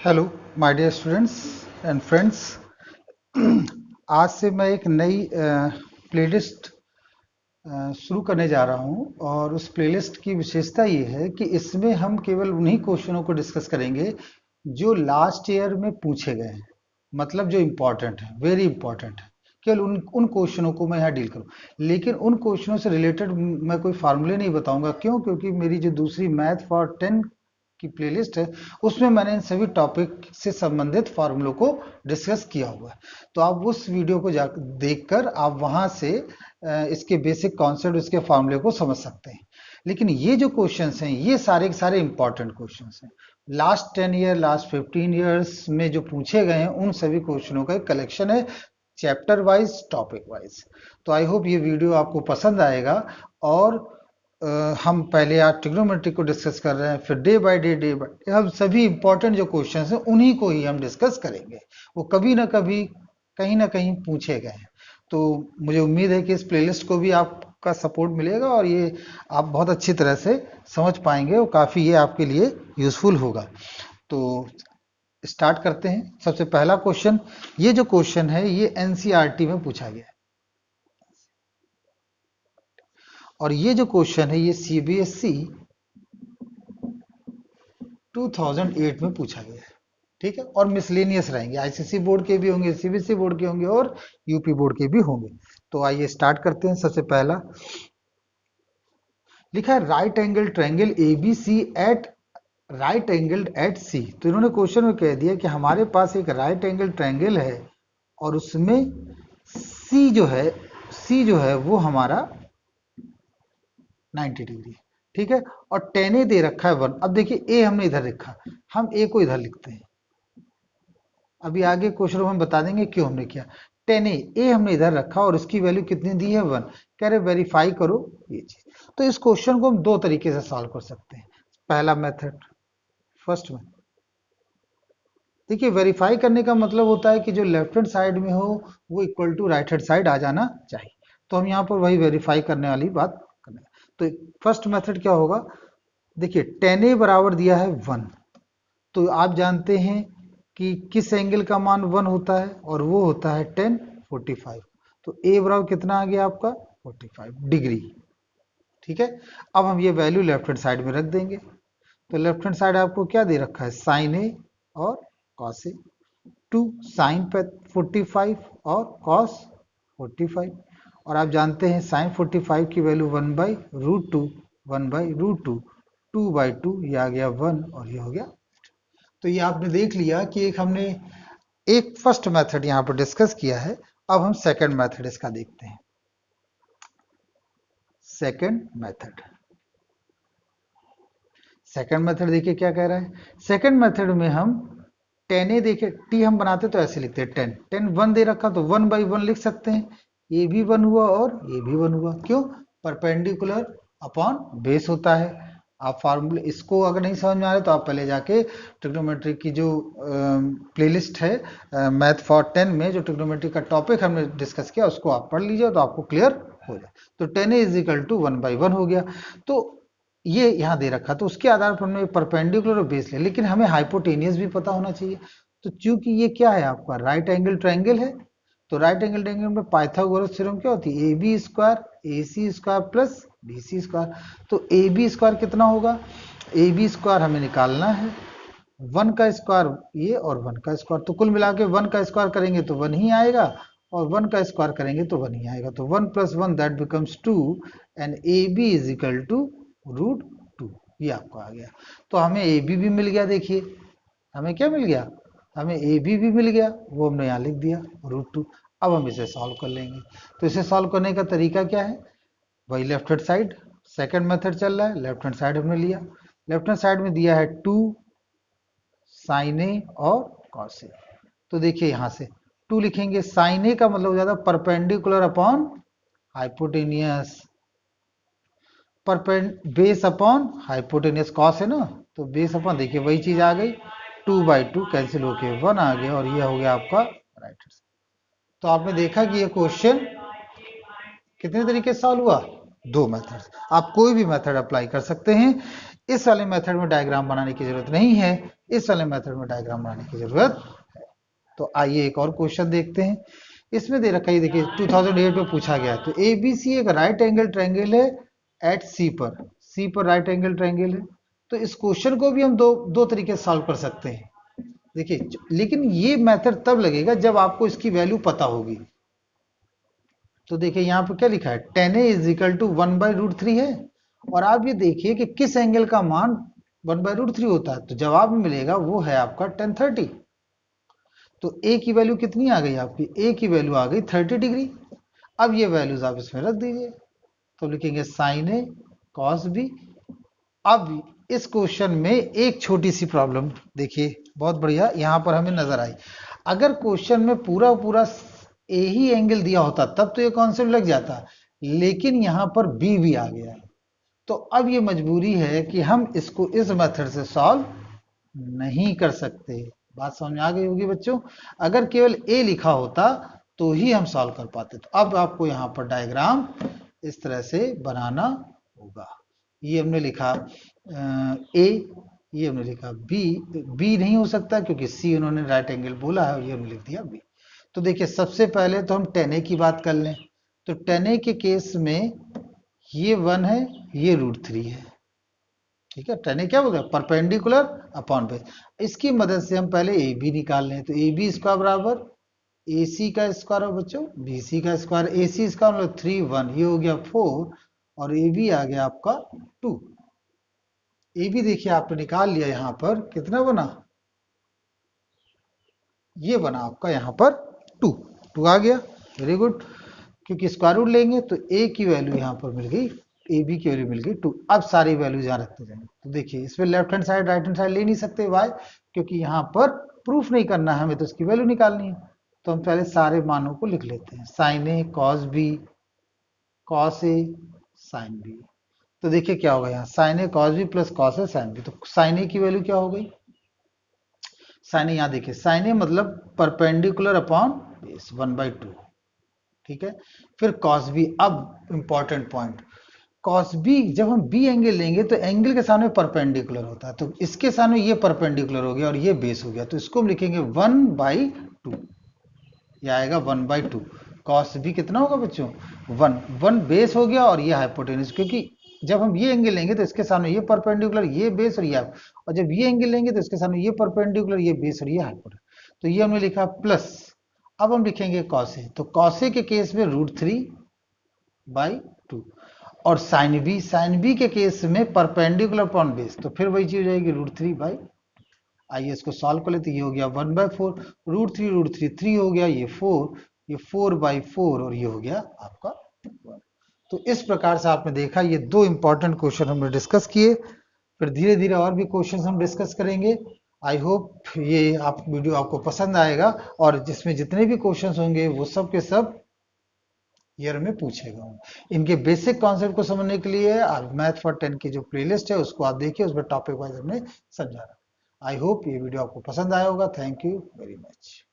Hello my dear students and friends. आज से मैं एक नई प्लेलिस्ट शुरू करने जा रहा हूं और उस प्लेलिस्ट की विशेषता ये है कि इसमें हम केवल उन्हीं क्वेश्चनों को डिस्कस करेंगे जो लास्ट ईयर में पूछे गए हैं, मतलब जो इम्पोर्टेंट है, वेरी इंपॉर्टेंट है। केवल उन क्वेश्चनों को मैं यहाँ डील करूँ, लेकिन उन क्वेश्चनों से रिलेटेड मैं कोई फार्मूले नहीं बताऊंगा। क्यों? क्योंकि मेरी जो दूसरी मैथ फॉर 10 की प्लेलिस्ट है उसमें मैंने इन सभी टॉपिक से संबंधित फार्मूलों को डिस्कस किया हुआ है। तो आप उस वीडियो को जा देखकर आप वहां से इसके बेसिक कॉन्सेप्ट, इसके फार्मूले को समझ सकते हैं। लेकिन ये जो क्वेश्चंस हैं ये सारे के सारे इंपॉर्टेंट क्वेश्चंस हैं। लास्ट 10 ईयर, लास्ट 15 ईयर्स में जो पूछे गए हैं उन सभी क्वेश्चनों का एक कलेक्शन है, चैप्टर वाइज, टॉपिक वाइज। तो आई होप ये वीडियो आपको पसंद आएगा। और हम पहले आज ट्रिग्नोमेट्री को डिस्कस कर रहे हैं, फिर डे बाय डे हम सभी इंपॉर्टेंट जो क्वेश्चंस हैं उन्हीं को ही हम डिस्कस करेंगे। वो कभी ना कभी कहीं ना कहीं पूछे गए हैं। तो मुझे उम्मीद है कि इस प्लेलिस्ट को भी आपका सपोर्ट मिलेगा और ये आप बहुत अच्छी तरह से समझ पाएंगे और काफ़ी ये आपके लिए यूजफुल होगा। तो स्टार्ट करते हैं। सबसे पहला क्वेश्चन, ये जो क्वेश्चन है ये एनसीईआरटी में पूछा गया है और ये जो क्वेश्चन है ये सीबीएसई 2008 में पूछा गया है। ठीक है, और मिसलेनियस रहेंगे, आईसीएसई बोर्ड के भी होंगे, सीबीएसई बोर्ड के होंगे और यूपी बोर्ड के भी होंगे। तो आइए स्टार्ट करते हैं। सबसे पहला लिखा है right angle triangle A B C at right angled at C. तो इन्होंने क्वेश्चन में कह दिया कि हमारे पास एक राइट एंगल ट्रायंगल है और उसमें सी जो है वो हमारा 90 डिग्री, ठीक है, और टेन ए दे रखा है 1। अब देखिए ए हमने इधर लिखा, हम ए को इधर लिखते हैं। अभी आगे क्वेश्चन हम बता देंगे क्यों हमने किया। टेन ए हमने इधर रखा और इसकी वैल्यू कितनी दी है 1। कह रहे वेरीफाई करो ये चीज। तो इस क्वेश्चन को हम दो तरीके से सॉल्व कर सकते हैं। पहला मेथड, फर्स्ट में देखिए, वेरीफाई करने का मतलब होता है कि जो लेफ्ट हैंड साइड में हो वो equal to right hand side आ जाना चाहिए। तो हम यहाँ पर वही वेरीफाई करने वाली बात करने। तो फर्स्ट मेथड क्या होगा, देखिए टेन ए बराबर दिया है 1। तो आप जानते हैं कि किस एंगल का मान 1 होता है और वो होता है 1045। तो ए बराबर कितना आ गया आपका 45 डिग्री। ठीक है, अब हम ये वैल्यू लेफ्ट हैंड साइड में रख देंगे। तो लेफ्ट हैंड साइड आपको क्या दे रखा है, साइन ए और कॉस ए। 2 साइन 45 और कॉस 45। और आप जानते हैं साइन 45 की वैल्यू 1/√2, 1/√2, 2/2, ये आ गया 1 और ये हो गया। तो ये आपने देख लिया कि एक हमने एक फर्स्ट मेथड यहाँ पर डिस्कस किया है। अब हम सेकंड मेथड इसका देखते हैं। सेकंड मेथड देखिए क्या कह रहा है। सेकंड मेथड में हम टेन ए देखिए, टी हम बनाते तो ऐसे लिखते हैं 10 10 1 दे रखा तो 1/1 लिख सकते हैं। ये भी 1 हुआ और ये भी 1 हुआ। क्यों? परपेंडिकुलर अपॉन बेस होता है। आप फार्मूले इसको अगर नहीं समझ में आ रहे तो आप पहले जाके ट्रिग्नोमेट्री की जो प्लेलिस्ट है मैथ फॉर 10 में जो ट्रिग्नोमेट्री का टॉपिक हमने डिस्कस किया उसको आप पढ़ लीजिए तो आपको क्लियर हो जाए। तो 10 इज इक्वल टू 1/1 हो गया। तो ये यहाँ दे रखा तो उसके आधार पर हमने परपेंडिकुलर और बेस ले, लेकिन हमें हाइपोटेनियस भी पता होना चाहिए। तो चूंकि ये क्या है आपका राइट एंगल ट्रायंगल है, तो राइट एंगल ट्रायंगल में पाइथागोरस थ्योरम क्या होती है, A B square A C square plus B C square. तो ए बी स्क्वायर कितना होगा, ए बी स्क्वायर हमें निकालना है, 1 का स्क्वायर ये और 1 का स्क्वायर, तो कुल मिला के 1 का स्क्वायर करेंगे तो 1 ही आएगा और 1 का स्क्वायर करेंगे तो 1 ही आएगा। तो 1 + 1 that becomes 2 and A B is equal to √2। ये आपको आ गया। तो हमें ए बी भी मिल गया। देखिए हमें क्या मिल गया, हमें ए बी भी मिल गया, वो हमने यहाँ लिख दिया √2। अब हम इसे सॉल्व कर लेंगे। तो इसे सॉल्व करने का तरीका क्या है, वही left hand side, second method चल रहा है, लेफ्ट हैंड साइड हमने लिया। लेफ्ट हैंड साइड में दिया है 2 साइन ए और कॉस ए। तो देखिए यहां से 2 लिखेंगे, साइन ए का मतलब हो जाता है perpendicular upon hypotenuse, base upon hypotenuse, cos है ना, तो बेस अपॉन, देखिए वही चीज आ गई, 2/2 कैंसिल होके 1 आ गया और ये हो गया आपका राइट हैंड। तो आपने देखा कि ये क्वेश्चन कितने तरीके से सॉल्व हुआ, दो मेथड। आप कोई भी मेथड अप्लाई कर सकते हैं। इस वाले मेथड में डायग्राम बनाने की जरूरत नहीं है, इस वाले मेथड में डायग्राम बनाने की जरूरत है। तो आइए एक और क्वेश्चन देखते हैं। इसमें दे रखा है, देखिए 2008 में पूछा गया। तो ABC एक राइट एंगल ट्रायंगल है एट सी पर राइट एंगल ट्रायंगल है। तो इस क्वेश्चन को भी हम दो तरीके से सॉल्व कर सकते हैं। देखिए, लेकिन ये मेथड तब लगेगा जब आपको इसकी वैल्यू पता होगी। तो देखिए यहाँ पर क्या लिखा है, tan A is equal to 1/√3 है, और आप ये देखिए कि किस एंगल का मान 1/√3 होता है। तो जवाब मिलेगा वो है आपका tan 30। तो A की वैल्यू कितनी आ गई आपकी, A की वैल्यू आ गई 30 डिग्री। अब ये वैल्यूज आप इसमें रख दीजिए, तो लिखेंगे sin A cos B। अब इस क्वेश्चन में एक छोटी सी प्रॉब्लम देखिए, बहुत बढ़िया यहाँ पर हमें नजर आई। अगर क्वेश्चन में पूरा पूरा ए ही एंगल दिया होता तब तो ये कॉन्सेप्ट लग जाता, लेकिन यहाँ पर बी भी आ गया है। तो अब ये मजबूरी है कि हम इसको इस मेथड से सॉल्व नहीं कर सकते। बात समझ में आ गई होगी बच्चों। अगर केवल ए लिखा होता तो ही हम सॉल्व कर पाते। तो अब आपको यहाँ पर डायग्राम इस तरह से बनाना होगा। ये हमने लिखा ए, ये हमने लिखा बी नहीं हो सकता क्योंकि सी उन्होंने राइट एंगल बोला है, और ये हमने लिख दिया बी। तो देखिए सबसे पहले तो हम tan A की बात कर लें। तो tan A के केस में ये 1 है, ये √3 है, ठीक है। tan A क्या होगा, परपेंडिकुलर अपॉन बेस। इसकी मदद से हम पहले ए बी निकाल लें। तो ए बी स्क्वायर बराबर ए सी का स्क्वायर है बच्चों, बी सी का स्क्वायर। ए सी इसका मतलब 3 1, ये हो गया 4, और ए बी आ गया आपका 2। ए बी देखिए आपने निकाल लिया, यहाँ पर कितना बना, ये बना आपका यहाँ पर 2 आ गया, वेरी गुड। क्योंकि स्क्वायर रूट लेंगे तो ए की वैल्यू यहाँ पर मिल गई, ए बी की वैल्यू मिल गई 2। अब सारी वैल्यूज यहाँ रखते जाएंगे। तो देखिए इसमें left hand side right hand side ले नहीं सकते, वाई, क्योंकि यहाँ पर प्रूफ नहीं करना है हमें, तो इसकी वैल्यू निकालनी है। तो हम पहले सारे मानों को लिख लेते हैं, sign A cos B, cos A sine B. तो देखिए क्या होगा यहाँ, sign A cos B plus cos A sine B. तो साइन ए की वैल्यू क्या हो गई, साइन ए यहाँ देखिए, साइन ए मतलब परपेंडिकुलर अपॉन बेस 1/2, ठीक है। फिर कॉस बी, अब इंपॉर्टेंट पॉइंट, कॉस बी जब हम बी एंगल लेंगे तो एंगल के सामने परपेंडिकुलर होता है। तो इसके सामने ये परपेंडिकुलर हो गया और ये बेस हो गया, तो इसको हम लिखेंगे 1/2, ये आएगा 1/2। कॉस बी कितना होगा बच्चों, 1 बेस हो गया, और ये हाइपोटेन्यूज, क्योंकि जब हम ये एंगल लेंगे तो इसके सामने ये परपेंडिकुलर, ये बेस और ये, और जब ये एंगल लेंगे तो इसके सामने ये परपेंडिकुलर, ये बेस और ये हाइपोटेन्यूज। तो ये हमने लिखा प्लस। अब हम लिखेंगे कॉस ए। तो कॉस ए के केस में √3/2, और साइन बी के केस में परपेंडिकुलर अपॉन बेस, तो फिर वही चीज हो जाएगी √3/। आइए इसको सॉल्व कर लेते, ये हो गया 1/4, √3 3 हो गया, ये 4, ये 4/4, और ये हो गया आपका 1। तो इस प्रकार से आपने देखा, ये दो इंपॉर्टेंट क्वेश्चन हमने डिस्कस किए। फिर धीरे धीरे और भी क्वेश्चन हम डिस्कस करेंगे। आई होप ये वीडियो आपको पसंद आएगा, और जिसमें जितने भी क्वेश्चंस होंगे वो सब के सब ईयर में पूछेगा। इनके बेसिक कॉन्सेप्ट को समझने के लिए आप मैथ फॉर 10 की जो प्लेलिस्ट है उसको आप देखिए, उसमें टॉपिक वाइज हमने समझा रहा। आई होप ये वीडियो आपको पसंद आया होगा। Thank you very much.